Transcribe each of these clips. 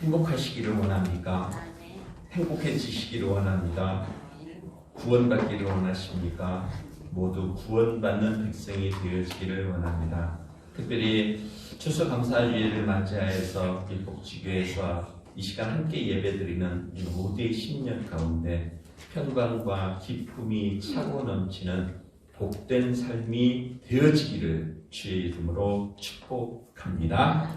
행복하시기를 원합니까? 행복해지시기를 원합니다. 구원받기를 원하십니까? 모두 구원받는 백성이 되어지기를 원합니다. 특별히 추수감사주일을 맞이하여서 이 복지교회에서 이 시간 함께 예배드리는 이 모두의 심령 가운데 평강과 기쁨이 차고 넘치는 복된 삶이 되어지기를 주의 이름으로 축복합니다.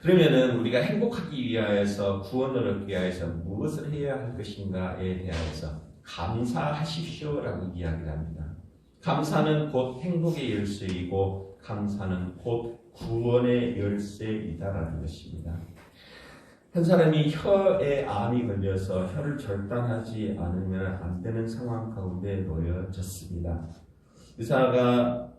그러면은 우리가 행복하기 위하여서 구원을 얻기 위하여서 무엇을 해야 할 것인가에 대하여서 감사하십시오라고 이야기를 합니다. 감사는 곧 행복의 열쇠이고 감사는 곧 구원의 열쇠이다라는 것입니다. 한 사람이 혀에 암이 걸려서 혀를 절단하지 않으면 안 되는 상황 가운데 놓여졌습니다. 의사가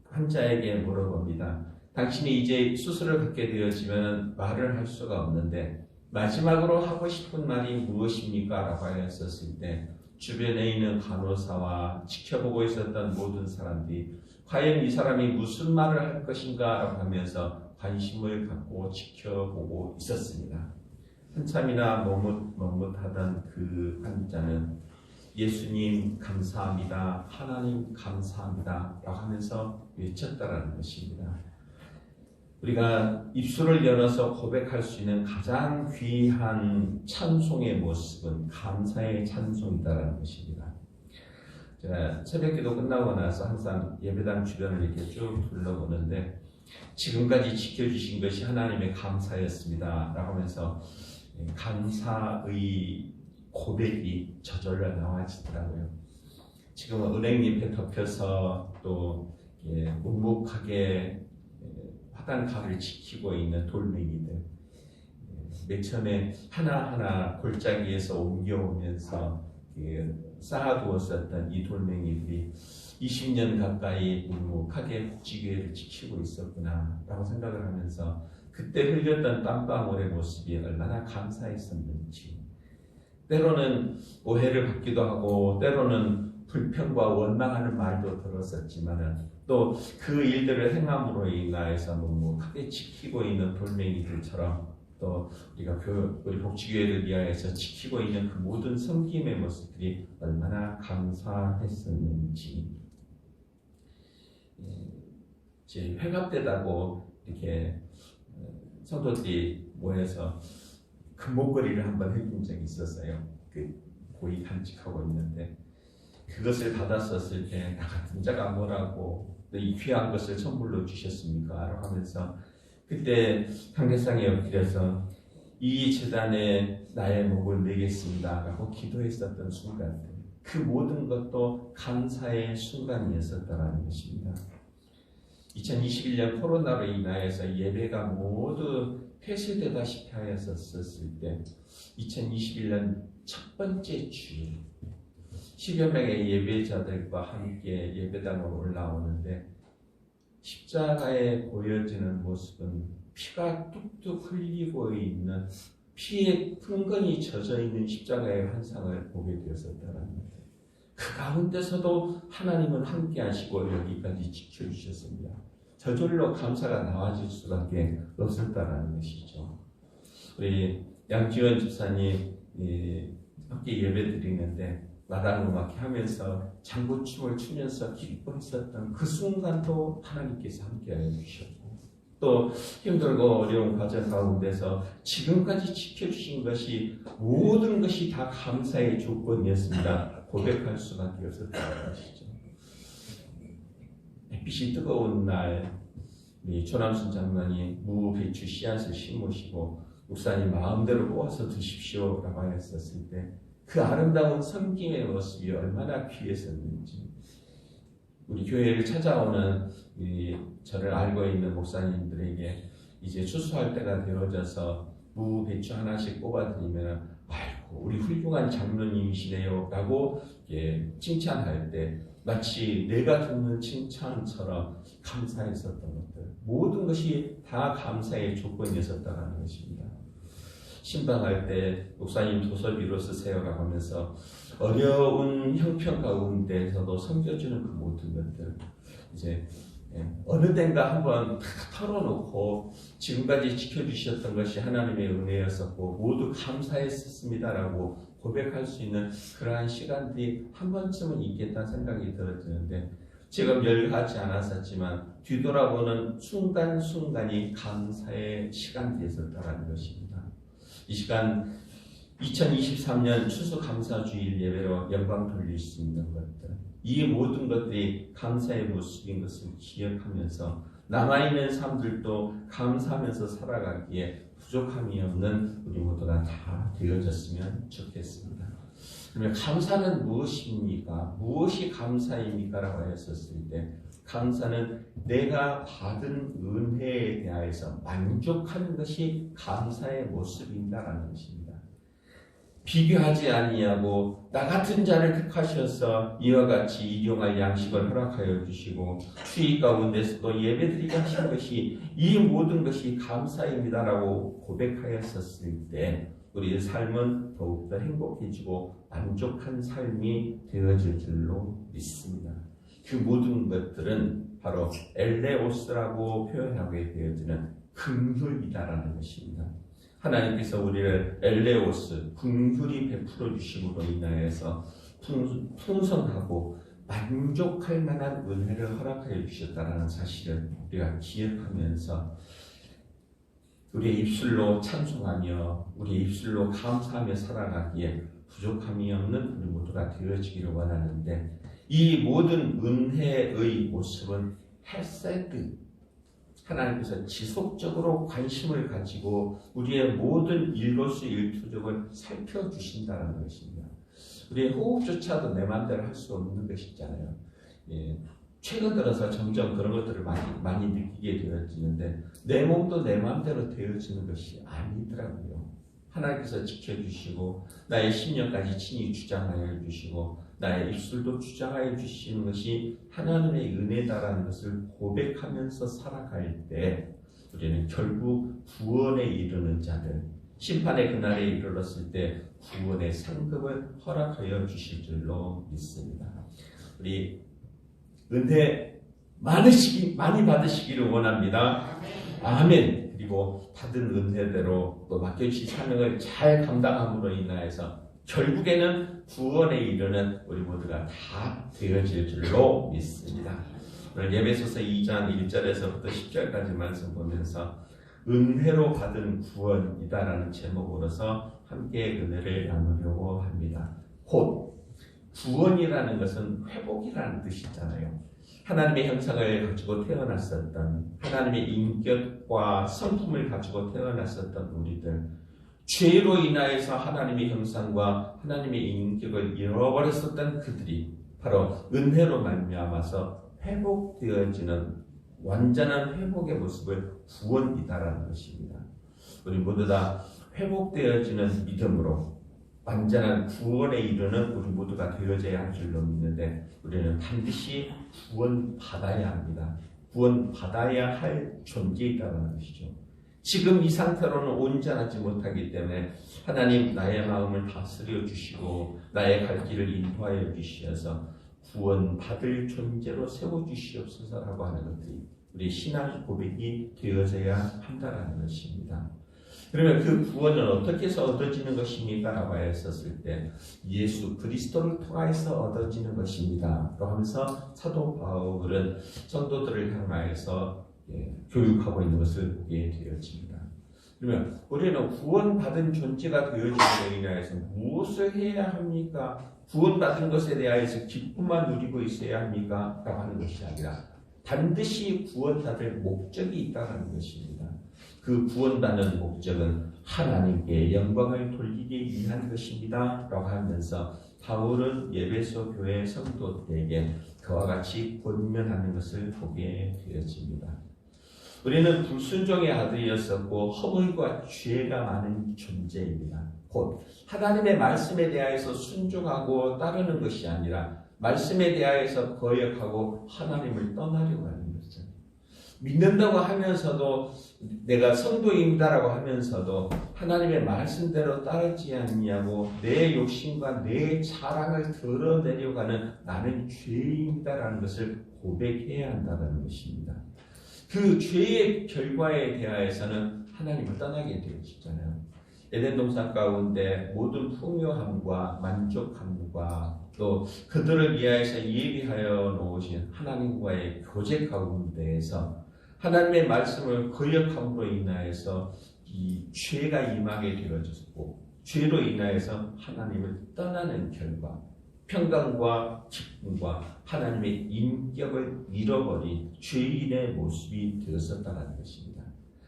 환자에게 물어봅니다. 당신이 이제 수술을 받게 되어지면 말을 할 수가 없는데 마지막으로 하고 싶은 말이 무엇입니까? 라고 하였었을 때 주변에 있는 간호사와 지켜보고 있었던 모든 사람들이 과연 이 사람이 무슨 말을 할 것인가? 라고 하면서 관심을 갖고 지켜보고 있었습니다. 한참이나 머뭇하던 그 환자는 예수님 감사합니다. 하나님 감사합니다. 라고 하면서 외쳤다라는 것입니다. 우리가 입술을 열어서 고백할 수 있는 가장 귀한 찬송의 모습은 감사의 찬송이다라는 것입니다. 제가 새벽기도 끝나고 나서 항상 예배당 주변을 이렇게 쭉 둘러보는데 지금까지 지켜주신 것이 하나님의 감사였습니다. 라고 하면서 감사의 고백이 저절로 나와지더라고요. 지금은 은행잎에 덮여서 또 묵묵하게 화단칼을 지키고 있는 돌멩이들, 맨 처음에 하나하나 골짜기에서 옮겨오면서 쌓아두었었던 이 돌멩이들이 20년 가까이 묵묵하게 복지교회를 지키고 있었구나 라고 생각을 하면서 그때 흘렸던 땀방울의 모습이 얼마나 감사했었는지, 때로는 오해를 받기도 하고 때로는 불평과 원망하는 말도 들었었지만 또 그 일들을 행함으로 인하여서 묵묵하게 지키고 있는 돌멩이들처럼 또 우리가 우리 복지교회를 위하여서 지키고 있는 그 모든 섬김의 모습들이 얼마나 감사했었는지, 이제 회갑되다고 이렇게 성도들이 모여서 금목걸이를 한번 해준 적이 있었어요. 고이 간직하고 있는데 그것을 받았었을 때 나 같은 자가 뭐라고 이 귀한 것을 선물로 주셨습니까? 라고 하면서 그때 강대상에 엎드려서 이 제단에 나의 목을 매겠습니다 라고 기도했었던 순간들, 그 모든 것도 감사의 순간이었었다는 것입니다. 2021년 코로나로 인하여서 예배가 모두 폐쇄되다시피 하였었을 때 2021년 첫 번째 주일 10여 명의 예배자들과 함께 예배당으로 올라오는데 십자가에 보여지는 모습은 피가 뚝뚝 흘리고 있는, 피에 흥건히 젖어 있는 십자가의 환상을 보게 되었었다는 거예요. 그 가운데서도 하나님은 함께 하시고 여기까지 지켜주셨습니다. 저절로 감사가 나와질 수밖에 없었다는 것이죠. 우리 양지원 집사님 함께 예배 드리는데 마당음악 하면서 장구춤을 추면서 기뻐했었던 그 순간도 하나님께서 함께하여 주셨고, 또 힘들고 어려운 과정 가운데서 지금까지 지켜주신 것이 모든 것이 다 감사의 조건이었습니다. 고백할 수밖에 없었다는 것이죠. 햇빛이 뜨거운 날 조남순 장로님 무, 배추, 씨앗을 심으시고 목사님 마음대로 뽑아서 드십시오 라고 하였었을 때 그 아름다운 섬김의 모습이 얼마나 귀했었는지, 우리 교회를 찾아오는 저를 알고 있는 목사님들에게 이제 추수할 때가 되어져서 무, 배추 하나씩 뽑아드리면 아이고 우리 훌륭한 장로님이시네요 라고 칭찬할 때 마치 내가 듣는 칭찬처럼 감사했었던 것들, 모든 것이 다 감사의 조건이었었다는 것입니다. 신방할 때 목사님 도서비로 쓰세요라고 하면서 어려운 형편 가운데서도 섬겨주는 그 모든 것들, 이제 어느 땐가 한번 다 털어놓고 지금까지 지켜주셨던 것이 하나님의 은혜였었고 모두 감사했었습니다라고 고백할 수 있는 그러한 시간들이 한 번쯤은 있겠다는 생각이 들어지는데 제가 멸하지 않았었지만 뒤돌아보는 순간순간이 감사의 시간이었다는 것입니다. 이 시간 2023년 추수감사주일 예배로 영광 돌릴 수 있는 것들, 이 모든 것들이 감사의 모습인 것을 기억하면서 남아있는 삶들도 감사하면서 살아가기에 부족함이 없는 우리 모두가 다 되어졌으면 좋겠습니다. 그러면 감사는 무엇입니까? 무엇이 감사입니까? 라고 했었을 때 감사는 내가 받은 은혜에 대하여서 만족하는 것이 감사의 모습인다라는 것입니다. 비교하지 아니하고 나 같은 자를 택하셔서 이와 같이 일용할 양식을 허락하여 주시고 추위 가운데서도 예배드리게 하신 것이 이 모든 것이 감사입니다라고 고백하였었을 때 우리의 삶은 더욱더 행복해지고 만족한 삶이 되어질 줄로 믿습니다. 그 모든 것들은 바로 엘레오스라고 표현하게 되어지는 긍휼이다라는 것입니다. 하나님께서 우리를 엘레오스, 긍휼히 베풀어 주심으로 인하여서 풍성하고 만족할 만한 은혜를 허락하여 주셨다는 사실을 우리가 기억하면서 우리의 입술로 찬송하며 우리의 입술로 감사하며 살아가기에 부족함이 없는 우리 모두가 되어지기를 원하는데 이 모든 은혜의 모습은 헤세드, 하나님께서 지속적으로 관심을 가지고 우리의 모든 일거수일투족을 살펴주신다는 것입니다. 우리의 호흡조차도 내 마음대로 할 수 없는 것이잖아요. 최근 들어서 점점 그런 것들을 많이 느끼게 되어지는데 내 몸도 내 마음대로 되어지는 것이 아니더라고요. 하나님께서 지켜주시고 나의 심령까지 친히 주장하여 주시고 나의 입술도 주장하여 주시는 것이 하나님의 은혜다라는 것을 고백하면서 살아갈 때 우리는 결국 구원에 이르는 자들, 심판의 그날에 이르렀을 때 구원의 상급을 허락하여 주실 줄로 믿습니다. 우리 은혜 많이 받으시기를 원합니다. 아멘. 그리고 받은 은혜대로 또 맡겨주신 사명을 잘 감당함으로 인하여서 결국에는 구원에 이르는 우리 모두가 다 되어질 줄로 믿습니다. 오늘 예배소서 2장 1절에서부터 10절까지 말씀 보면서 은혜로 받은 구원이다라는 제목으로서 함께 은혜를 나누려고 합니다. 곧 구원이라는 것은 회복이라는 뜻이잖아요. 하나님의 형상을 가지고 태어났었던, 하나님의 인격과 성품을 가지고 태어났었던 우리들, 죄로 인하여서 하나님의 형상과 하나님의 인격을 잃어버렸었던 그들이 바로 은혜로 말미암아서 회복되어지는 완전한 회복의 모습을 구원이다라는 것입니다. 우리 모두 다 회복되어지는 믿음으로 완전한 구원에 이르는 우리 모두가 되어져야 할 줄로 믿는데 우리는 반드시 구원받아야 합니다. 구원받아야 할 존재이다라는 것이죠. 지금 이 상태로는 온전하지 못하기 때문에 하나님 나의 마음을 다스려 주시고 나의 갈 길을 인도하여 주시어서 구원받을 존재로 세워주시옵소서라고 하는 것들이 우리 신앙 고백이 되어져야 한다는 것입니다. 그러면 그 구원은 어떻게 해서 얻어지는 것입니까? 라고 했었을 때 예수 그리스도를 통하여서 얻어지는 것입니다. 라고 하면서 사도 바울은 성도들을 향하여서 교육하고 있는 것을 보게 되어집니다. 그러면 우리는 구원받은 존재가 되어지는 인하여서 무엇을 해야 합니까? 구원받은 것에 대하여서 기쁨만 누리고 있어야 합니까? 라고 하는 것이 아니라 반드시 구원받을 목적이 있다는 것입니다. 그 구원받는 목적은 하나님께 영광을 돌리기 위한 것입니다. 라고 하면서 바울은 예배소 교회 성도들에게 그와 같이 권면하는 것을 보게 되어집니다. 우리는 불순종의 아들이었었고 허물과 죄가 많은 존재입니다. 곧 하나님의 말씀에 대하여서 순종하고 따르는 것이 아니라 말씀에 대하여서 거역하고 하나님을 떠나려고 하는 것이죠. 믿는다고 하면서도 내가 성도입니다라고 하면서도 하나님의 말씀대로 따르지 않냐고 내 욕심과 내 자랑을 드러내려고 하는 나는 죄인이다라는 것을 고백해야 한다는 것입니다. 그 죄의 결과에 대하여서는 하나님을 떠나게 되어지잖아요. 에덴 동산 가운데 모든 풍요함과 만족함과 또 그들을 위하여서 예비하여 놓으신 하나님과의 교제 가운데에서 하나님의 말씀을 거역함으로 인하여서 이 죄가 임하게 되어졌고 죄로 인하여서 하나님을 떠나는 결과 평강과 기쁨과 하나님의 인격을 잃어버린 죄인의 모습이 되었었다는 것입니다.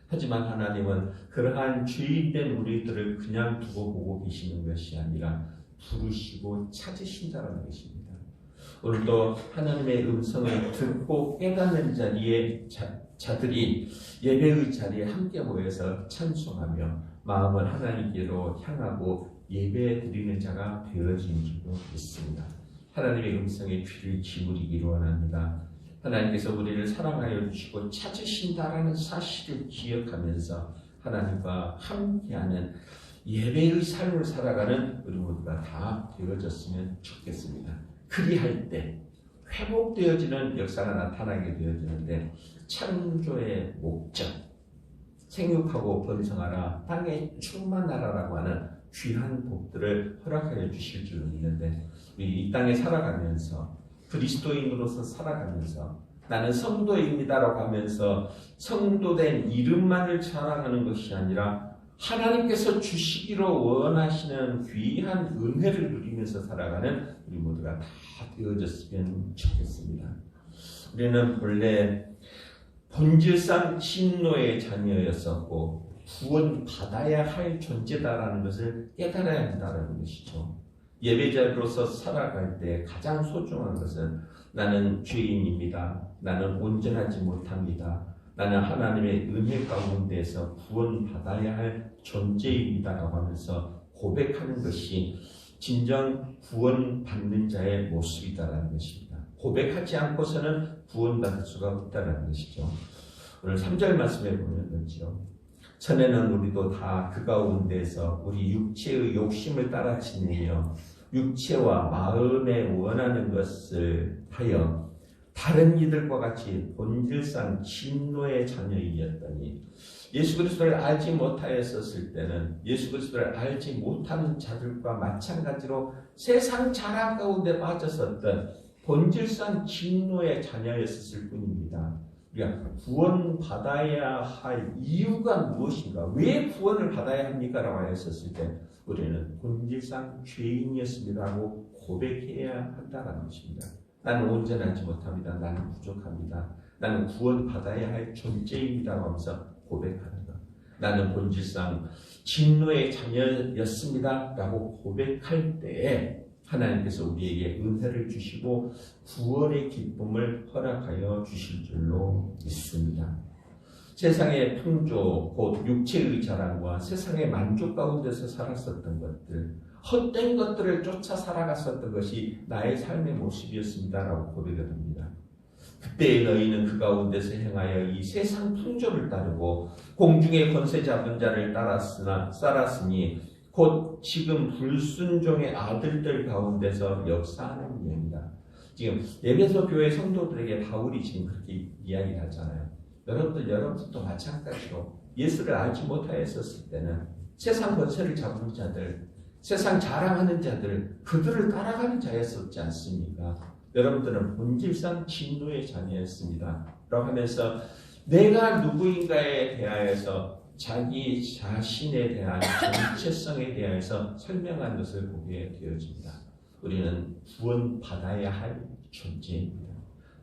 하지만 하나님은 그러한 죄인된 우리들을 그냥 두고 보고 계시는 것이 아니라 부르시고 찾으신다는 것입니다. 오늘도 하나님의 음성을 듣고 깨닫는 자리에 자들이 예배의 자리에 함께 모여서 찬송하며 마음을 하나님께로 향하고 예배 드리는 자가 되어진 줄로 믿습니다. 하나님의 음성에 귀를 기울이기를 원합니다. 하나님께서 우리를 사랑하여 주시고 찾으신다라는 사실을 기억하면서 하나님과 함께하는 예배의 삶을 살아가는 우리 모두가 다 되어졌으면 좋겠습니다. 그리할 때 회복되어지는 역사가 나타나게 되어지는데 창조의 목적, 생육하고 번성하라 땅에 충만하라라고 하는 귀한 복들을 허락하여 주실 줄 믿는데 우리 이 땅에 살아가면서 그리스도인으로서 살아가면서 나는 성도입니다라고 하면서 성도된 이름만을 자랑하는 것이 아니라 하나님께서 주시기로 원하시는 귀한 은혜를 누리면서 살아가는 우리 모두가 다 되어졌으면 좋겠습니다. 우리는 본래 본질상 신노의 자녀였었고 구원받아야 할 존재다라는 것을 깨달아야 한다는 것이죠. 예배자로서 살아갈 때 가장 소중한 것은 나는 죄인입니다. 나는 온전하지 못합니다. 나는 하나님의 은혜 가운데서 구원받아야 할 존재입니다라고 하면서 고백하는 것이 진정 구원받는 자의 모습이다라는 것입니다. 고백하지 않고서는 구원받을 수가 없다는 것이죠. 오늘 3절 말씀에 보면 그렇죠. 전에는 우리도 다 그 가운데서 우리 육체의 욕심을 따라 지내며 육체와 마음에 원하는 것을 하여 다른 이들과 같이 본질상 진노의 자녀이었더니 예수 그리스도를 알지 못하였었을 때는 예수 그리스도를 알지 못하는 자들과 마찬가지로 세상 자랑 가운데 빠졌었던 본질상 진노의 자녀였을 뿐입니다. 우리가 구원받아야 할 이유가 무엇인가? 왜 구원을 받아야 합니까? 라고 했었을 때 우리는 본질상 죄인이었습니다 하고 고백해야 한다는 것입니다. 나는 온전하지 못합니다. 나는 부족합니다. 나는 구원받아야 할 존재입니다 하면서 고백하는 것. 나는 본질상 진노의 자녀였습니다 라고 고백할 때에 하나님께서 우리에게 은혜를 주시고 구원의 기쁨을 허락하여 주실 줄로 믿습니다. 세상의 풍조, 곧 육체의 자랑과 세상의 만족 가운데서 살았었던 것들, 헛된 것들을 쫓아 살아갔었던 것이 나의 삶의 모습이었습니다라고 고백을 합니다. 그때의 너희는 그 가운데서 행하여 이 세상 풍조를 따르고 공중의 권세 잡은 자를 따랐으니 곧 지금 불순종의 아들들 가운데서 역사하는 일입니다. 지금 에베소 교회 성도들에게 바울이 지금 그렇게 이야기를 하잖아요. 여러분들도 마찬가지로 예수를 알지 못하였었을 때는 세상 권세를 잡은 자들, 세상 자랑하는 자들, 그들을 따라가는 자였었지 않습니까? 여러분들은 본질상 진노의 자녀였습니다. 라고 하면서 내가 누구인가에 대하여서 자기 자신에 대한 정체성에 대해서 설명한 것을 보게 되어집니다. 우리는 구원받아야 할 존재입니다.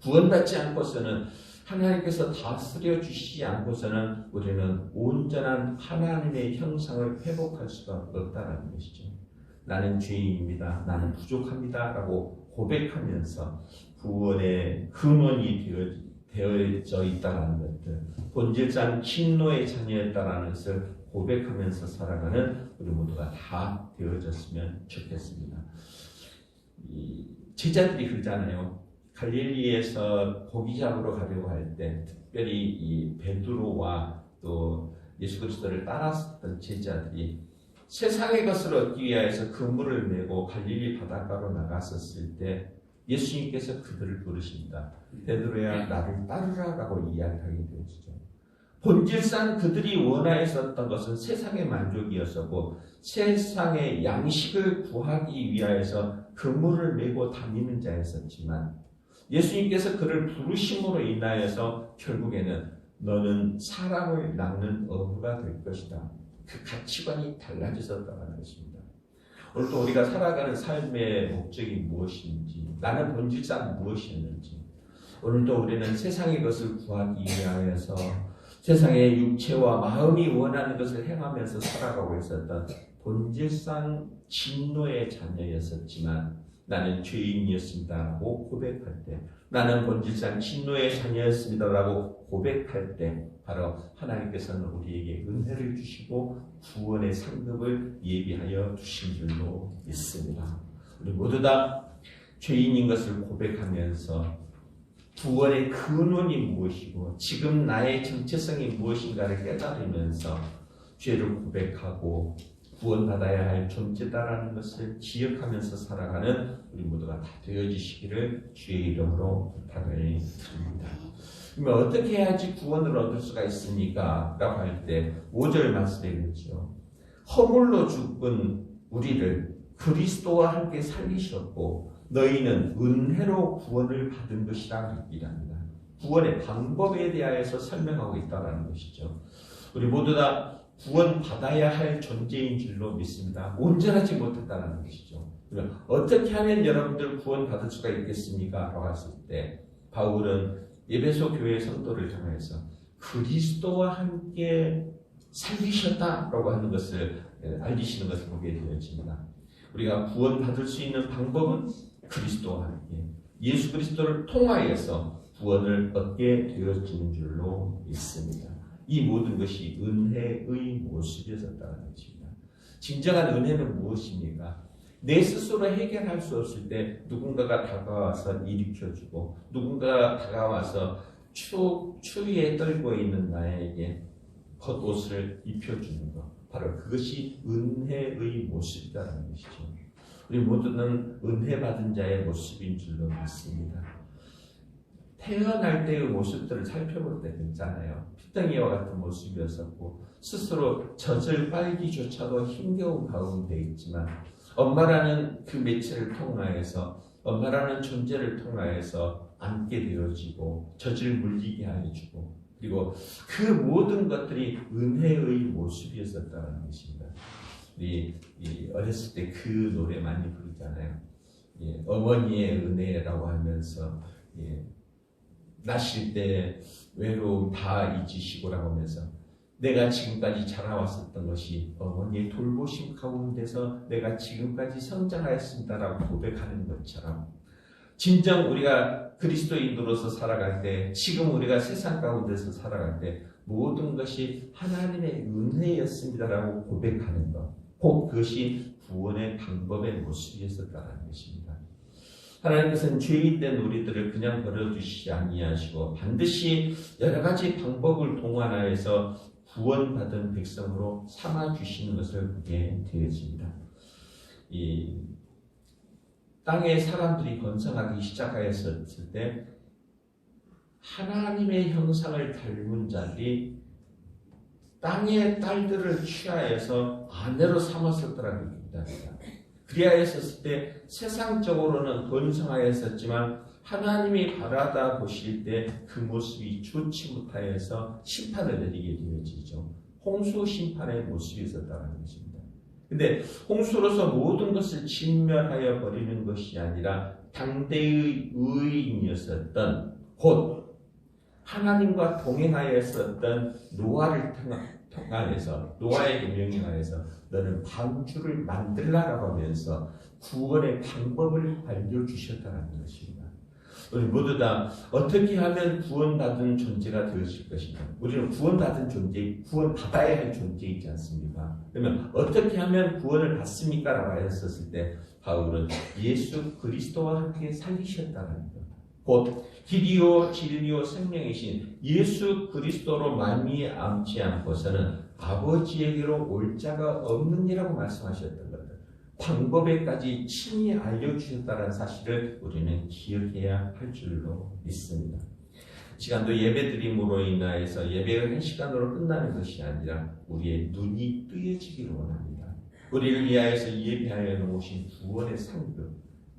구원받지 않고서는 하나님께서 다스려 주시지 않고서는 우리는 온전한 하나님의 형상을 회복할 수가 없다는 것이죠. 나는 죄인입니다. 나는 부족합니다. 라고 고백하면서 구원의 근원이 되어져 있다는 것들, 본질상 진노의 자녀였다는 것을 고백하면서 살아가는 우리 모두가 다 되어졌으면 좋겠습니다. 제자들이 그러잖아요. 갈릴리에서 고기 잡으러 가려고 할 때 특별히 이 베드로와 또 예수 그리스도를 따랐던 제자들이 세상의 것을 얻기 위하여서 그물을 메고 갈릴리 바닷가로 나갔었을 때 예수님께서 그들을 부르십니다. 베드로야 나를 따르라라고 이야기하게 되어지죠. 본질상 그들이 원하였었던 것은 세상의 만족이었었고 세상의 양식을 구하기 위하여서 그물을 메고 다니는 자였었지만 예수님께서 그를 부르심으로 인하여서 결국에는 너는 사람을 낳는 어부가 될 것이다. 그 가치관이 달라졌었다는 것입니다. 오늘도 우리가 살아가는 삶의 목적이 무엇인지, 나는 본질상 무엇이었는지, 오늘도 우리는 세상의 것을 구하기 위하여서 세상의 육체와 마음이 원하는 것을 행하면서 살아가고 있었던 본질상 진노의 자녀였었지만 나는 죄인이었습니다라고 고백할 때, 나는 본질상 진노의 자녀였습니다라고 고백할 때 바로 하나님께서는 우리에게 은혜를 주시고 구원의 상급을 예비하여 주신 줄로 믿습니다. 우리 모두 다 죄인인 것을 고백하면서 구원의 근원이 무엇이고 지금 나의 정체성이 무엇인가를 깨달으면서 죄를 고백하고 구원받아야 할 존재다라는 것을 기억하면서 살아가는 우리 모두가 다 되어지시기를 주의 이름으로 부탁을 드립니다. 그러면 어떻게 해야지 구원을 얻을 수가 있습니까? 라고 할 때 5절 말씀에 그렇죠. 허물로 죽은 우리를 그리스도와 함께 살리셨고 너희는 은혜로 구원을 받은 것이라 얘기합니다. 구원의 방법에 대하여서 설명하고 있다는 것이죠. 우리 모두 다 구원받아야 할 존재인 줄로 믿습니다. 온전하지 못했다는 것이죠. 그러면 어떻게 하면 여러분들 구원받을 수가 있겠습니까? 라고 했을 때 바울은 에베소 교회 성도를 향해서 그리스도와 함께 살리셨다라고 하는 것을 알리시는 것을 보게 되어집니다. 우리가 구원받을 수 있는 방법은 그리스도와 함께 예수 그리스도를 통하여서 구원을 얻게 되어지는 줄로 믿습니다. 이 모든 것이 은혜의 모습이었다는 것입니다. 진정한 은혜는 무엇입니까? 내 스스로 해결할 수 없을 때 누군가가 다가와서 일으켜주고 누군가가 다가와서 추위에 떨고 있는 나에게 겉옷을 입혀주는 것, 바로 그것이 은혜의 모습이라는 것이죠. 우리 모두는 은혜 받은 자의 모습인 줄로 믿습니다. 태어날 때의 모습들을 살펴볼 때 있잖아요. 피덩이와 같은 모습이었었고 스스로 젖을 빨기조차도 힘겨운 가운데 있지만 엄마라는 그 매체를 통하여서 엄마라는 존재를 통하여서 안게 되어지고 젖을 물리게 해주고 그리고 그 모든 것들이 은혜의 모습이었었다는 것입니다. 우리 어렸을 때 그 노래 많이 부르잖아요. 어머니의 은혜라고 하면서 낳으실 때 외로움 다 잊으시고라고 하면서 내가 지금까지 자라왔었던 것이 어머니의 돌보심 가운데서 내가 지금까지 성장하였습니다라고 고백하는 것처럼 진정 우리가 그리스도인으로서 살아갈 때 지금 우리가 세상 가운데서 살아갈 때 모든 것이 하나님의 은혜였습니다라고 고백하는 것, 곧 그것이 구원의 방법의 모습이었다는 것입니다. 하나님께서는 죄인 된 우리들을 그냥 버려두시지 아니하시고 반드시 여러 가지 방법을 동원하여서 구원받은 백성으로 삼아주시는 것을 보게 되어집니다. 이 땅의 사람들이 번성하기 시작하였을 때 하나님의 형상을 닮은 자들이 땅의 딸들을 취하여서 아내로 삼았었더라는 겁니다. 그리하였을 때 세상적으로는 번성하였었지만 하나님이 바라다 보실 때 그 모습이 좋지 못하여서 심판을 내리게 되어지죠. 홍수 심판의 모습이 있었다는 것입니다. 근데 홍수로서 모든 것을 진멸하여 버리는 것이 아니라 당대의 의인이었었던 곧 하나님과 동행하였었던 노아를 통하여서 노아에게 명령하여서 너는 방주를 만들라라고 하면서 구원의 방법을 알려주셨다는 것입니다. 우리 모두 다 어떻게 하면 구원받은 존재가 되어질 것인가? 우리는 구원받은 존재, 구원받아야 할 존재이지 않습니까? 그러면 어떻게 하면 구원을 받습니까? 라고 했었을 때 바울은 예수 그리스도와 함께 살리셨다는 것. 곧 길이요 진리요 생명이신 예수 그리스도로 말미암지 않고서는 아버지에게로 올 자가 없느니라고 말씀하셨던 것. 방법에까지 친히 알려주셨다는 사실을 우리는 기억해야 할 줄로 믿습니다. 시간도 예배드림으로 인하여서 예배가 한 시간으로 끝나는 것이 아니라 우리의 눈이 뜨여지기를 원합니다. 우리를 위하여서 예배하여 놓으신 구원의 상급,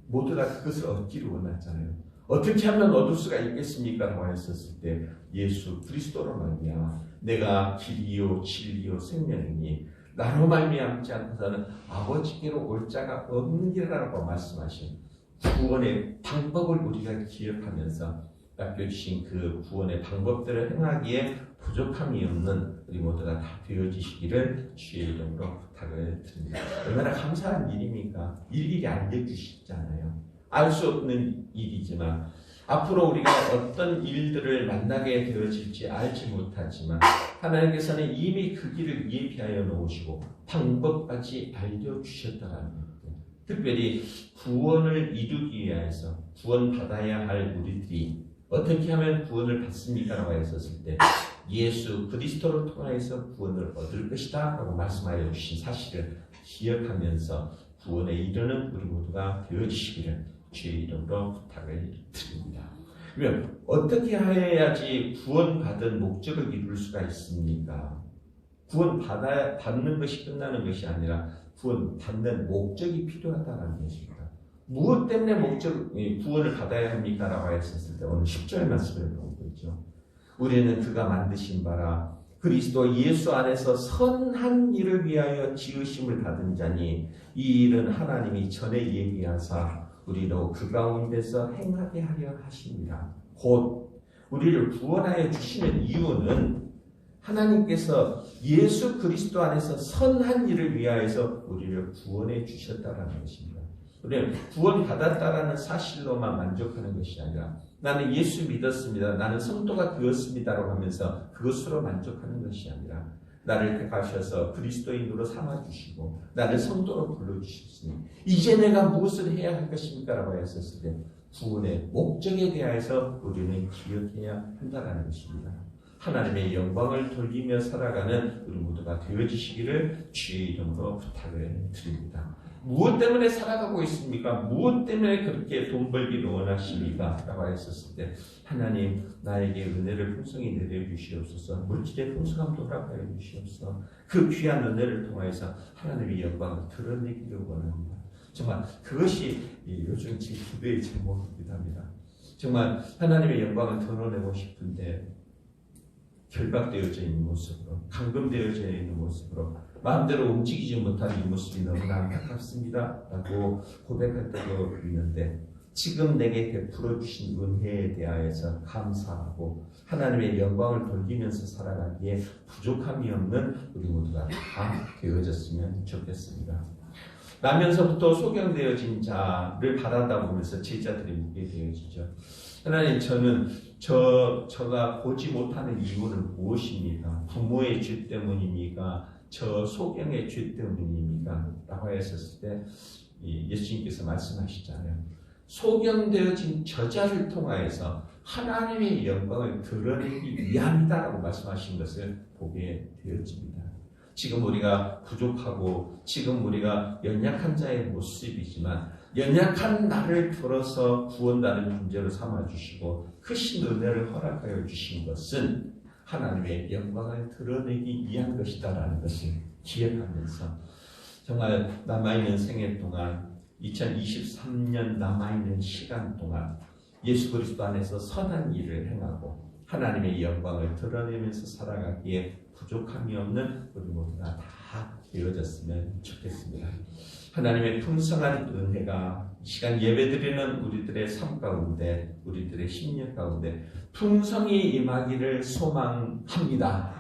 모두가 그것을 얻기를 원하잖아요. 어떻게 하면 얻을 수가 있겠습니까? 라고 했었을 때 예수 그리스도로 말미암아 내가 길이요 진리요 생명이니 나로 말미암지 않고서는 아버지께로 올 자가 없느니라고 말씀하신 구원의 방법을 우리가 기억하면서 맡겨주신 그 구원의 방법들을 행하기에 부족함이 없는 우리 모두가 다 되어지시기를 주의 이름으로 부탁을 드립니다. 얼마나 감사한 일입니까? 일일이 알려주시잖아요. 알 수 없는 일이지만 앞으로 우리가 어떤 일들을 만나게 되어질지 알지 못하지만 하나님께서는 이미 그 길을 예비하여 놓으시고 방법까지 알려주셨다는 것들, 특별히 구원을 이루기 위해서 구원받아야 할 우리들이 어떻게 하면 구원을 받습니까? 라고 했었을 때 예수 그리스도를 통해서 구원을 얻을 것이다 라고 말씀하여 주신 사실을 기억하면서 구원에 이르는 우리 모두가 되어주시기를 주의 이름으로 부탁을 드립니다. 그러면 어떻게 해야지 구원받은 목적을 이룰 수가 있습니까? 구원받는 것이 끝나는 것이 아니라 구원받는 목적이 필요하다는 것입니다. 무엇 때문에 구원을 받아야 합니까? 라고 했었을 때 오늘 10절 말씀을 보고 있죠. 우리는 그가 만드신 바라 그리스도 예수 안에서 선한 일을 위하여 지으심을 받은 자니 이 일은 하나님이 전에 예비하사 우리로 그 가운데서 행하게 하려 하십니다. 곧 우리를 구원하여 주시는 이유는 하나님께서 예수 그리스도 안에서 선한 일을 위하여서 우리를 구원해 주셨다는 것입니다. 우리는 구원받았다라는 사실로만 만족하는 것이 아니라 나는 예수 믿었습니다. 나는 성도가 되었습니다라고 하면서 그것으로 만족하는 것이 아니라 나를 택하셔서 그리스도인으로 삼아주시고 나를 성도로 불러주셨으니 이제 내가 무엇을 해야 할 것입니까? 라고 했었을 때 구원의 목적에 대하여서 우리는 기억해야 한다는 것입니다. 하나님의 영광을 돌리며 살아가는 우리 모두가 되어지시기를 주의 이름으로 부탁을 드립니다. 무엇 때문에 살아가고 있습니까? 무엇 때문에 그렇게 돈 벌기를 원하십니까? 라고 했었을 때 하나님 나에게 은혜를 풍성히 내려주시옵소서. 물질의 풍성함도 허락하여 주시옵소서. 그 귀한 은혜를 통해서 하나님의 영광을 드러내기를 원합니다. 정말 그것이 요즘 제 기도의 제목이기도 합니다. 정말 하나님의 영광을 드러내고 싶은데 결박되어져 있는 모습으로, 감금되어져 있는 모습으로 마음대로 움직이지 못하는 이 모습이 너무나 안타깝습니다 라고 고백할 때도 있는데 지금 내게 베풀어 주신 은혜에 대하여서 감사하고 하나님의 영광을 돌리면서 살아가기에 부족함이 없는 우리 모두가 다 되어졌으면 좋겠습니다. 나면서부터 소경되어진 자를 바라다 보면서 제자들이 묻게 되어지죠. 하나님, 저가 보지 못하는 이유는 무엇입니까? 부모의 죄 때문입니까? 저 소경의 죄 때문입니까? 라고 했었을 때 예수님께서 말씀하시잖아요. 소경되어진 저자를 통하여서 하나님의 영광을 드러내기 위함이다라고 말씀하신 것을 보게 되어집니다. 지금 우리가 부족하고 지금 우리가 연약한 자의 모습이지만 연약한 나를 들어서 구원받는 존재로 삼아주시고 크신 은혜를 허락하여 주신 것은 하나님의 영광을 드러내기 위한 것이다라는 것을 기억하면서 정말 남아있는 생애 동안 2023년 남아있는 시간 동안 예수 그리스도 안에서 선한 일을 행하고 하나님의 영광을 드러내면서 살아가기에 부족함이 없는 우리 모두가 다 되어졌으면 좋겠습니다. 하나님의 풍성한 은혜가 이 시간 예배드리는 우리들의 삶 가운데 우리들의 심령 가운데 풍성히 임하기를 소망합니다.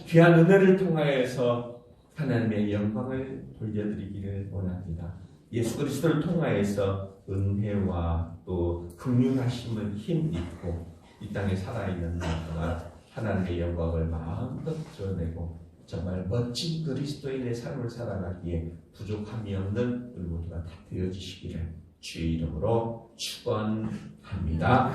귀한 은혜를 통하여서 하나님의 영광을 돌려드리기를 원합니다. 예수 그리스도를 통하여서 은혜와 또 긍휼하심을 힘입고 이 땅에 살아있는 날 동안 하나님의 영광을 마음껏 드러내고 정말 멋진 그리스도인의 삶을 살아가기에 부족함이 없는 우리 모두가 다 되어지시기를 주의 이름으로 축원합니다.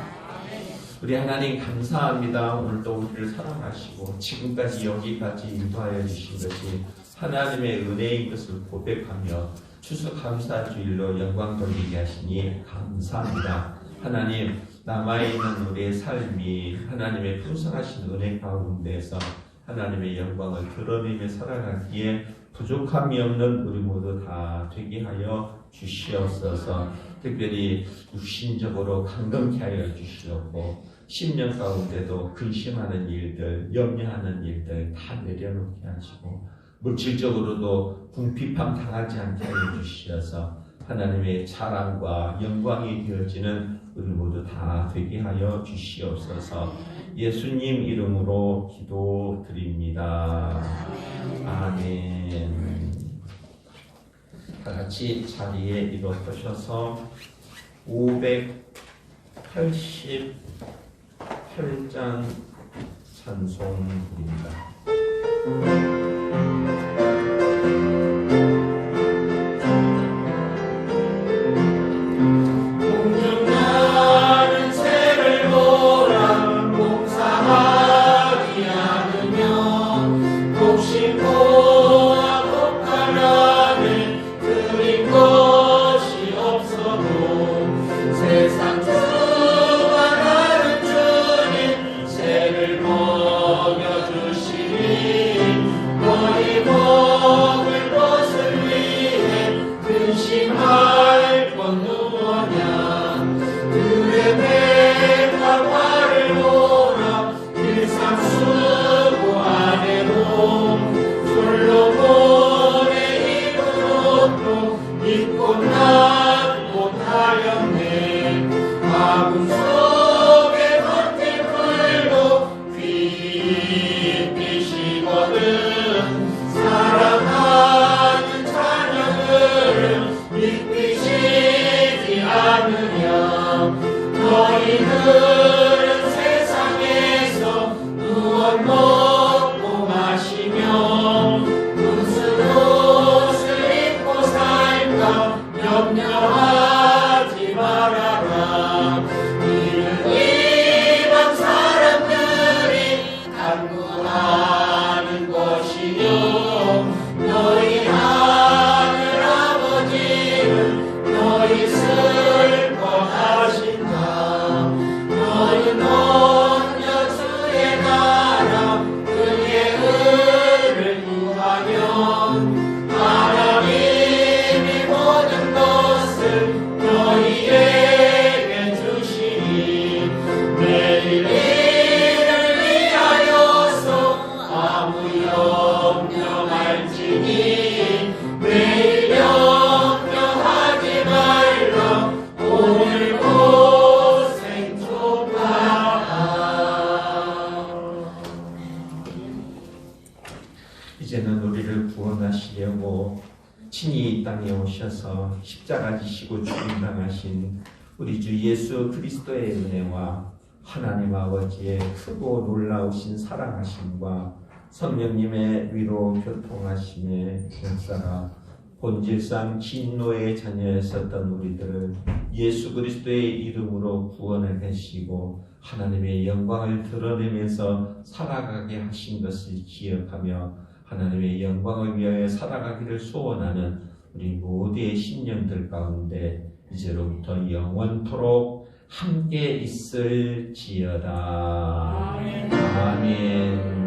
우리 하나님 감사합니다. 오늘도 우리를 사랑하시고 지금까지 여기까지 인도하여 주신 것이 하나님의 은혜인 것을 고백하며 추수감사 주일로 영광 돌리게 하시니 감사합니다. 하나님, 남아있는 우리의 삶이 하나님의 풍성하신 은혜 가운데서 하나님의 영광을 드러내며 살아가기에 부족함이 없는 우리 모두 다 되게 하여 주시옵소서. 특별히 육신적으로 강건케 하여 주시옵고 심령 가운데도 근심하는 일들, 염려하는 일들 다 내려놓게 하시고 물질적으로도 궁핍함 당하지 않게 하여 주시어서 하나님의 자랑과 영광이 되어지는 우리 모두 다 되게 하여 주시옵소서. 예수님 이름으로 기도드립니다. 아멘. 다 같이 자리에 일어서셔서 588장 찬송 드립니다. 이제는 우리를 구원하시려고 친히 이 땅에 오셔서 십자가 지시고 죽임당하신 우리 주 예수 그리스도의 은혜와 하나님 아버지의 크고 놀라우신 사랑하심과 성령님의 위로 교통하심의 역사가 본질상 진노의 자녀였었던 우리들을 예수 그리스도의 이름으로 구원을 하시고 하나님의 영광을 드러내면서 살아가게 하신 것을 기억하며 하나님의 영광을 위하여 살아가기를 소원하는 우리 모두의 심령들 가운데 이제로부터 영원토록 함께 있을지어다. 아멘.